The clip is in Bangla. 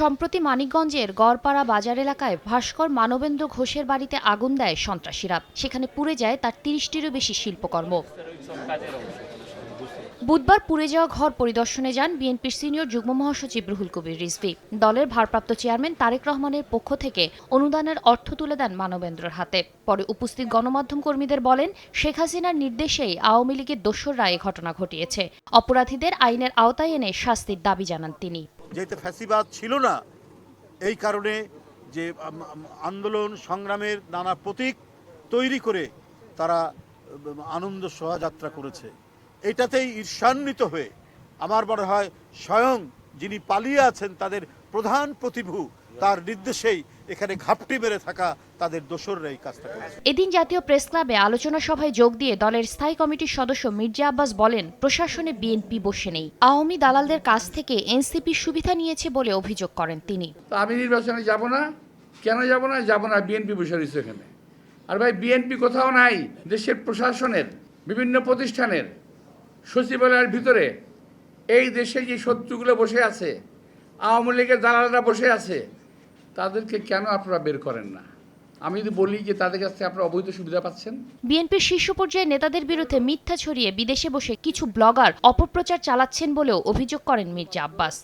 সম্প্রতি মানিকগঞ্জের গড়পাড়া বাজার এলাকায় ভাস্কর মানবেন্দ্র ঘোষের বাড়িতে আগুন দেয় সন্ত্রাসীরা। সেখানে পুড়ে যায় তার ৩০টিরও বেশি শিল্পকর্ম। বুধবার পুড়ে যাওয়া ঘর পরিদর্শনে যান বিএনপির সিনিয়র যুগ্ম মহাসচিব রুহুল কবির রিজভী। দলের ভারপ্রাপ্ত চেয়ারম্যান তারেক রহমানের পক্ষ থেকে অনুদানের অর্থ তুলে দেন মানবেন্দ্রর হাতে। পরে উপস্থিত গণমাধ্যম কর্মীদের বলেন, শেখ হাসিনার নির্দেশেই আওয়ামী লীগের দোসররা এ ঘটনা ঘটিয়েছে। অপরাধীদের আইনের আওতায় এনে শাস্তির দাবি জানান তিনি। যেহেতু ফ্যাসিবাদ ছিল না, এই কারণে যে আন্দোলন সংগ্রামের নানা প্রতীক তৈরি করে তারা আনন্দ শোভাযাত্রা করেছে, এটাতেই ঈর্ষান্বিত হয়ে আমার মনে হয় স্বয়ং যিনি পালিয়ে আছেন তাদের প্রধান প্রতিভূ, তার নির্দেশেই এখানে ঘাপটি মেরে থাকা তাদের দোসররা এই কাজটা করেছে। এদিন জাতীয় প্রেস ক্লাবে আলোচনা সভায় যোগ দিয়ে দলের স্থায়ী কমিটির সদস্য মির্জা আব্বাস বলেন, প্রশাসনে বিএনপি বসে নেই, আওয়ামী দালালদের কাছ থেকে এনসিপি সুবিধা নিয়েছে বলে অভিযোগ করেন তিনি। আমি নির্বাচনে যাব না, কেন যাব না, বিএনপি বসে রয়েছে এখানে। আর ভাই, বিএনপি কোথাও নাই। দেশের প্রশাসনের বিভিন্ন প্রতিষ্ঠানের সচিবালয়ের ভিতরে এই দেশে যে শত্রুগুলো বসে আছে, আওয়ামী লীগের দালালরা বসে আছে, তাদেরকে কেন আপনারা বের করেন না? আমি যদি বলি যে তাদের কাছ থেকে আপনারা অবৈধ সুবিধা পাচ্ছেন। বিএনপির শীর্ষ পর্যায়ে নেতাদের বিরুদ্ধে মিথ্যা ছড়িয়ে বিদেশে বসে কিছু ব্লগার অপপ্রচার চালাচ্ছেন বলেও অভিযোগ করেন মির্জা আব্বাস।